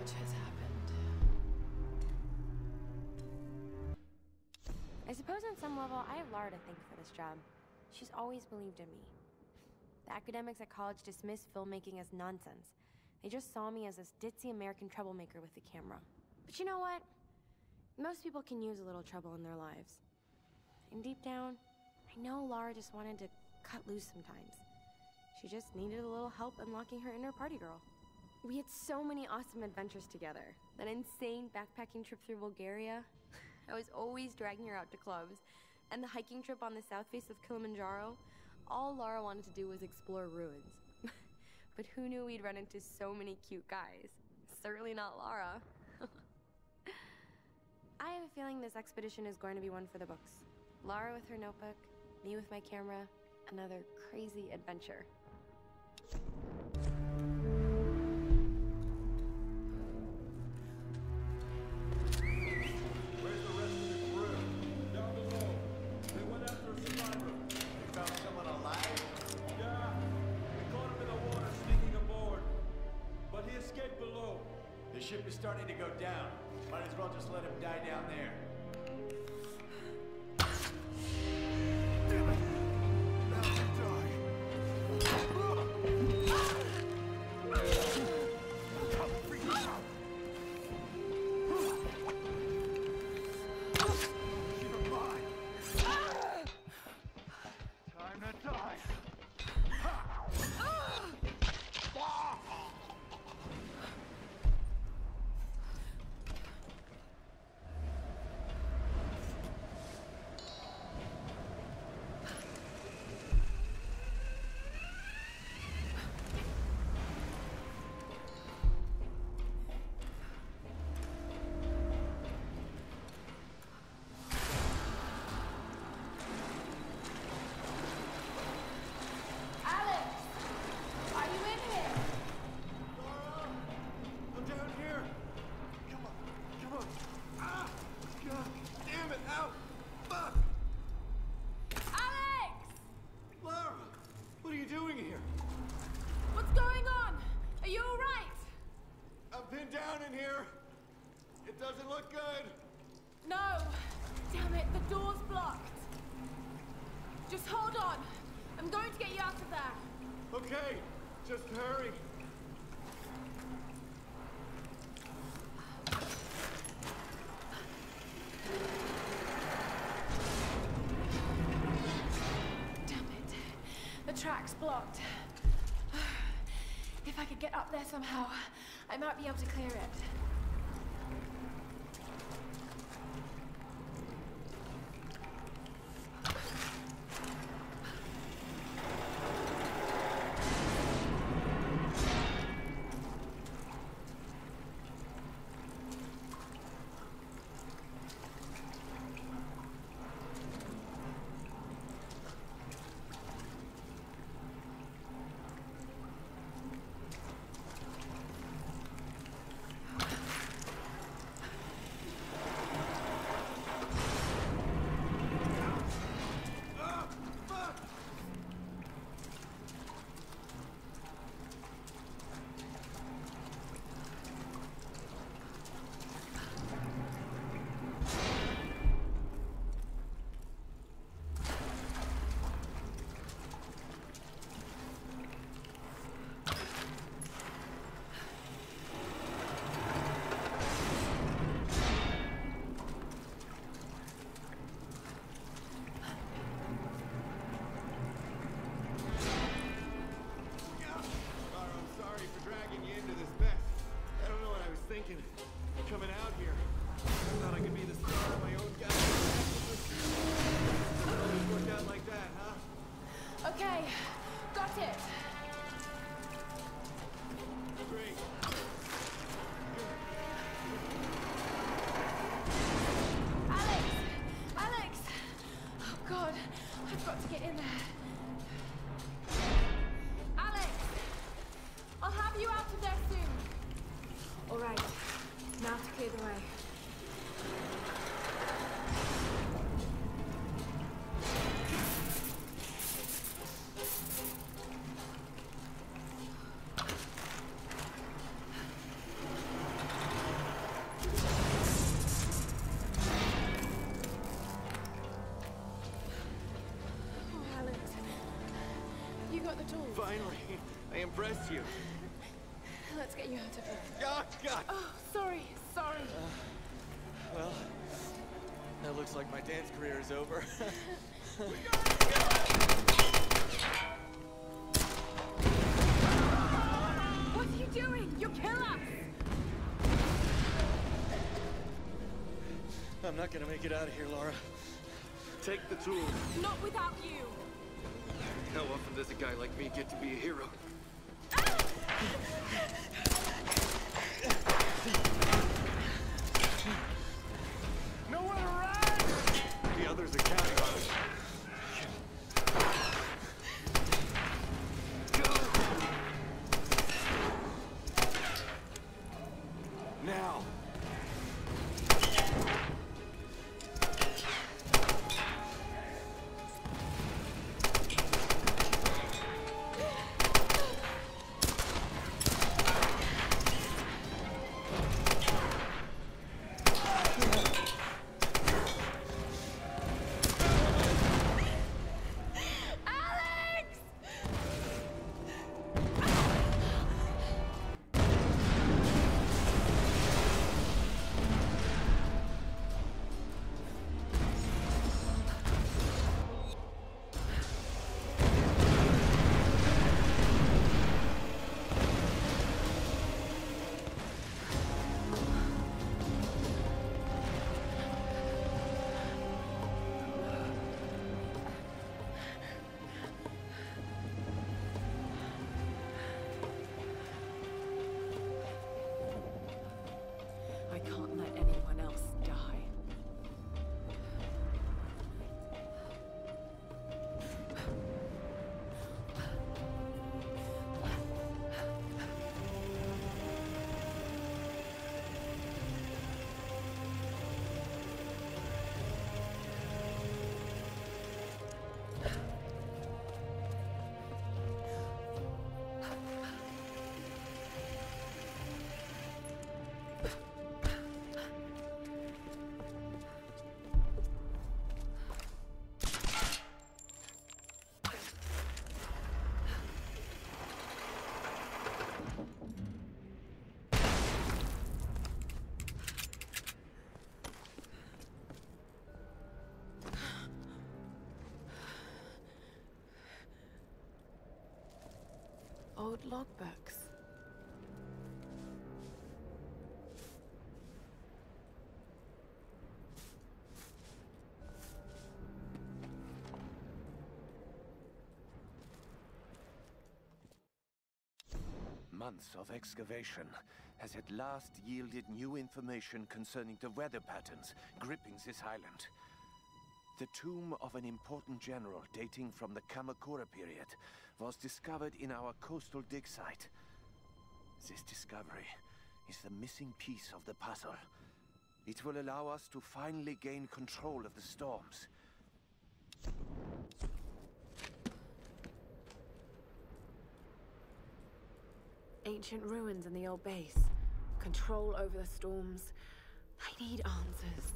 much has happened. I suppose on some level, I have Lara to thank for this job. She's always believed in me. The academics at college dismissed filmmaking as nonsense. They just saw me as this ditzy American troublemaker with the camera. But you know what? Most people can use a little trouble in their lives. And deep down, I know Lara just wanted to cut loose sometimes. She just needed a little help unlocking her inner party girl. We had so many awesome adventures together. That insane backpacking trip through Bulgaria. I was always dragging her out to clubs. And the hiking trip on the south face of Kilimanjaro. All Lara wanted to do was explore ruins. But who knew we'd run into so many cute guys? Certainly not Lara. I have a feeling this expedition is going to be one for the books. Lara with her notebook, me with my camera, another crazy adventure. Where's the rest of the crew? Down below. They went after a survivor. They found someone alive? Yeah. We caught him in the water sneaking aboard. But he escaped below. The ship is starting to go down. Might as well just let him die down there. Damn it! Now he die. Come free yourself. Keep him alive. Time to die. Down in here. It doesn't look good. No! Damn it, the door's blocked. Just hold on. I'm going to get you out of there. Okay, just hurry. Damn it. The track's blocked. If I could get up there somehow, I might be able to clear it. Coming out here. I thought I could be the star of my own goddamn It worked out like that, huh? Okay, got it. Great. Alex! Oh God, I've got to get in there. Alex! I'll have you out of there soon. All right, now to clear the way. the tools? Finally, I impressed you. Let's get you out of here. Oh, God! Oh, sorry. Well, that looks like my dance career is over. What are you doing? You'll kill us! I'm not gonna make it out of here, Laura. Take the tools. Not without you! How often does a guy like me get to be a hero? Nowhere to run! The others are counting on us. Go! Now! I can't let anyone else die. Old logbooks. Months of excavation has at last yielded new information concerning the weather patterns gripping this island. The tomb of an important general dating from the Kamakura period was discovered in our coastal dig site. This discovery is the missing piece of the puzzle. It will allow us to finally gain control of the storms. Ancient ruins in the old base. Control over the storms. I need answers.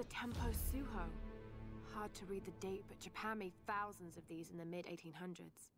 A tempo suho. Hard to read the date, but Japan made thousands of these in the mid-1800s.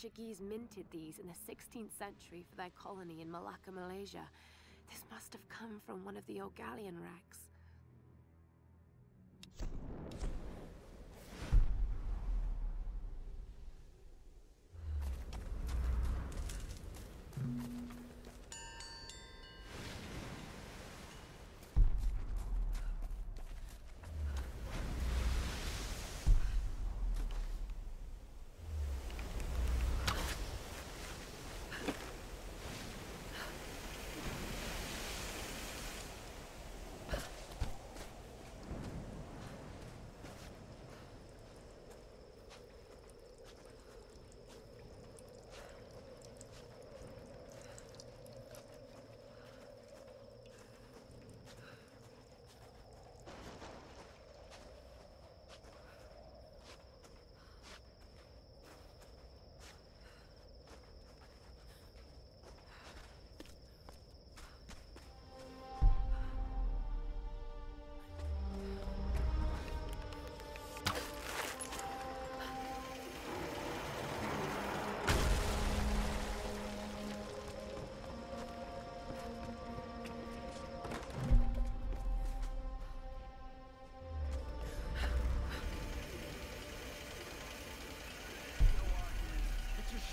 Portuguese minted these in the 16th century for their colony in Malacca, Malaysia. This must have come from one of the old galleon wrecks.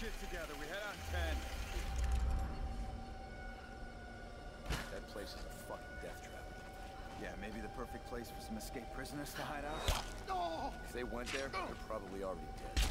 Shit together. We head on 10. That place is a fucking death trap. Yeah, maybe the perfect place for some escaped prisoners to hide out. No! If they went there, they're probably already dead.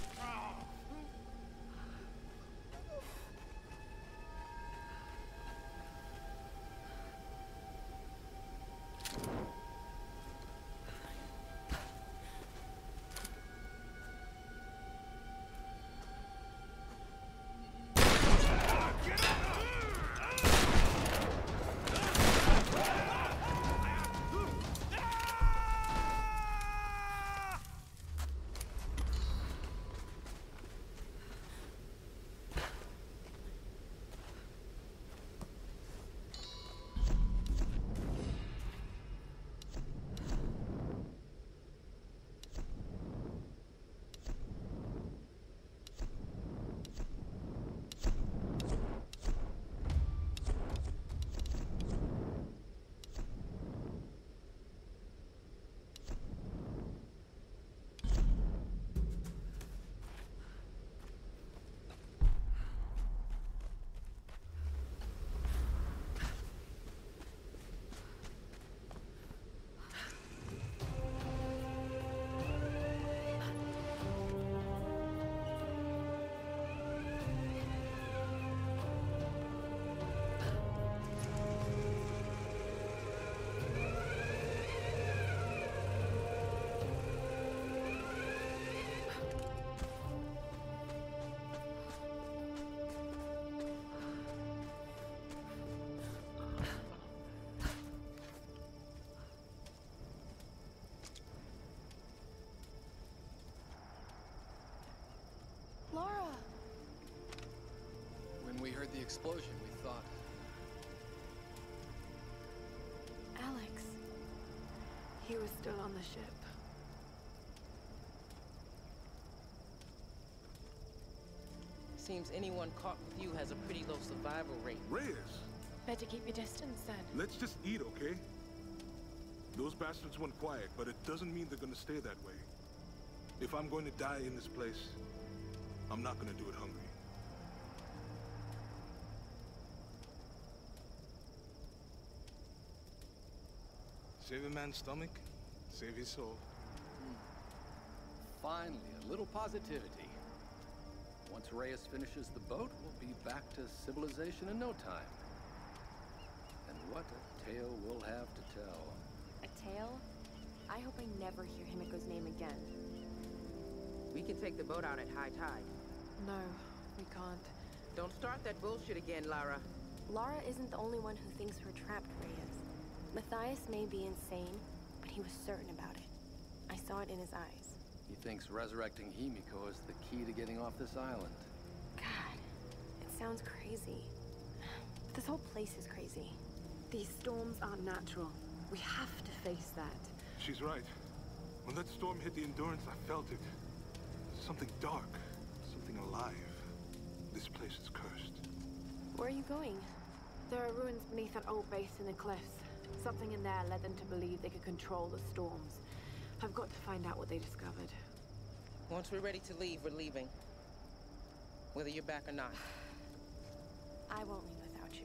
Laura! When we heard the explosion, we thought... Alex. He was still on the ship. Seems anyone caught with you has a pretty low survival rate. Reyes, Better keep your distance then. let's just eat, okay? Those bastards went quiet, but it doesn't mean they're gonna stay that way. If I'm going to die in this place, I'm not gonna do it hungry. Save a man's stomach, save his soul. Finally, a little positivity. Once Reyes finishes the boat, we'll be back to civilization in no time. And what a tale we'll have to tell. A tale? I hope I never hear Himiko's name again. We can take the boat out at high tide. No, we can't. Don't start that bullshit again, Lara. Lara isn't the only one who thinks we're trapped, Reyes. Matthias may be insane, but he was certain about it. I saw it in his eyes. He thinks resurrecting Himiko is the key to getting off this island. God, it sounds crazy. This whole place is crazy. These storms aren't natural. We have to face that. She's right. When that storm hit the Endurance, I felt it. Something dark, something alive. this place is cursed. Where are you going? There are ruins beneath that old base in the cliffs. Something in there led them to believe they could control the storms. I've got to find out what they discovered. Once we're ready to leave, we're leaving. Whether you're back or not. I won't leave without you.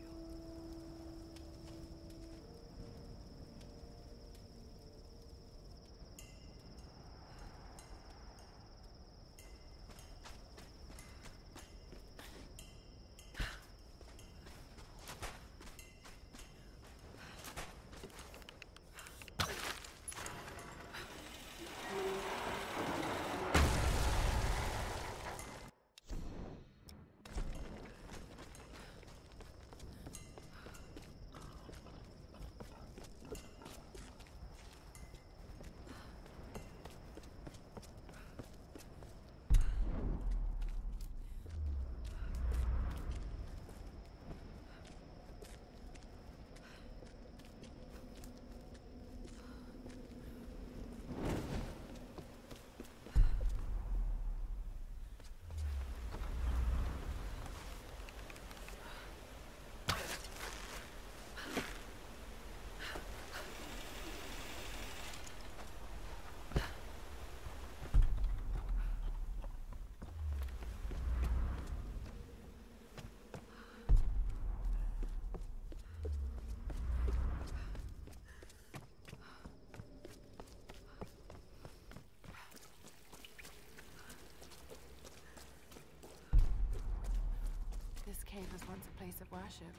This cave was once a place of worship.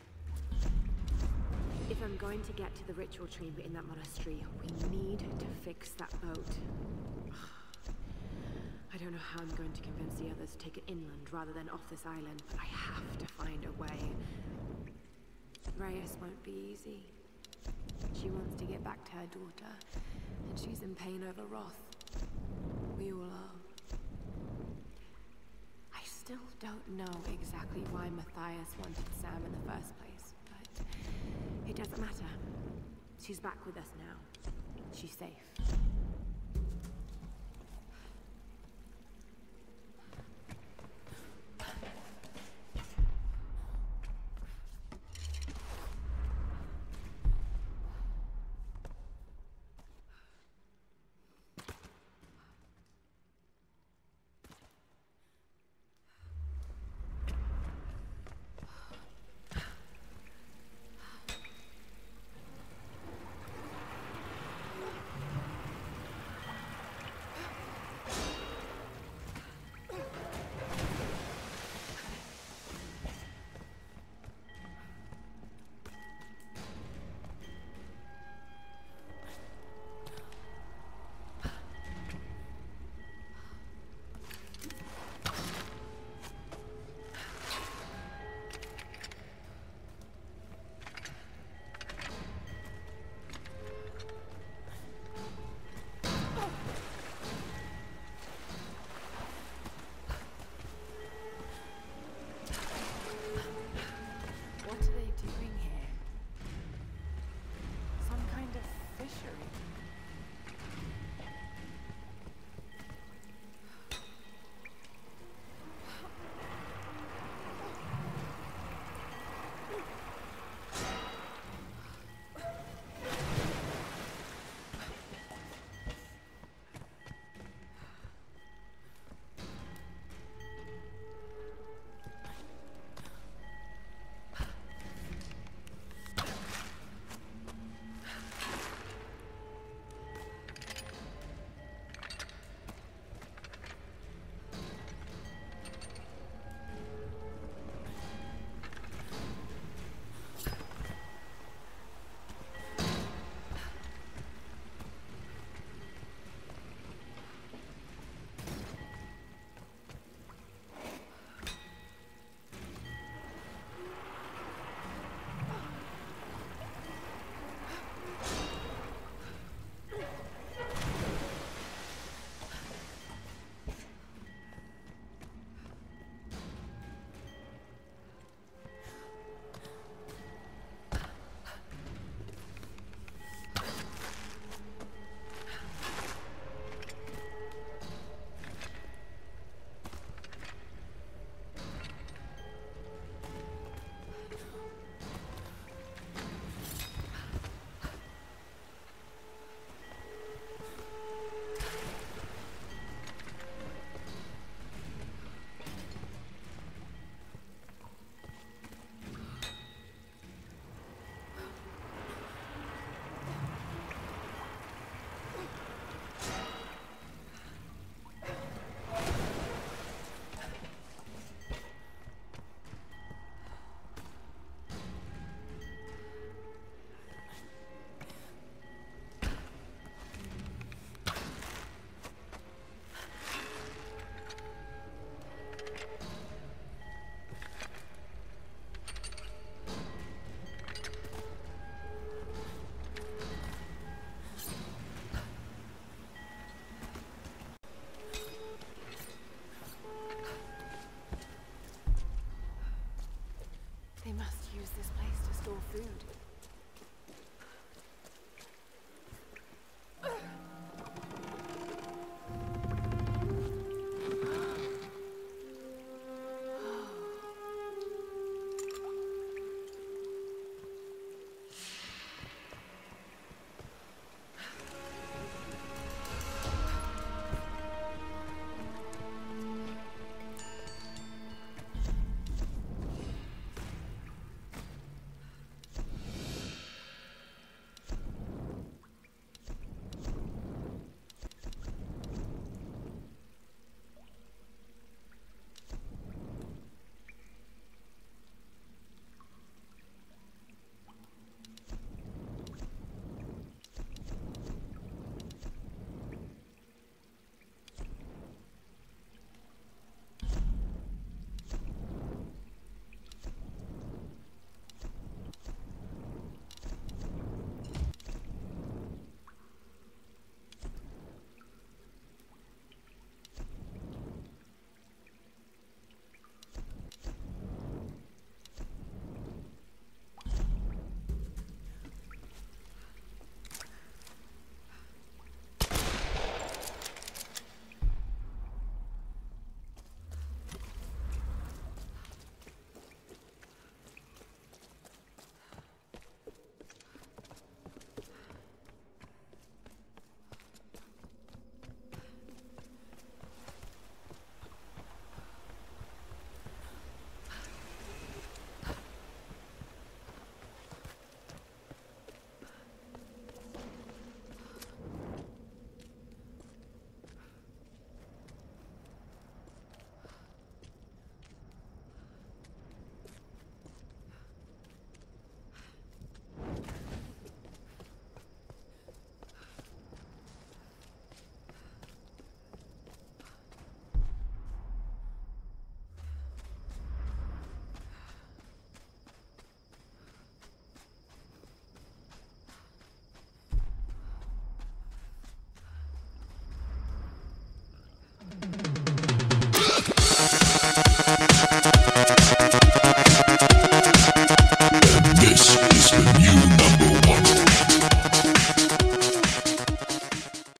If I'm going to get to the ritual chamber in that monastery, we need to fix that boat. I don't know how I'm going to convince the others to take it inland rather than off this island, but I have to find a way. Reyes won't be easy. She wants to get back to her daughter, and she's in pain over Roth. We all are. I still don't know exactly why Matthias wanted Sam in the first place, but it doesn't matter. She's back with us now. She's safe.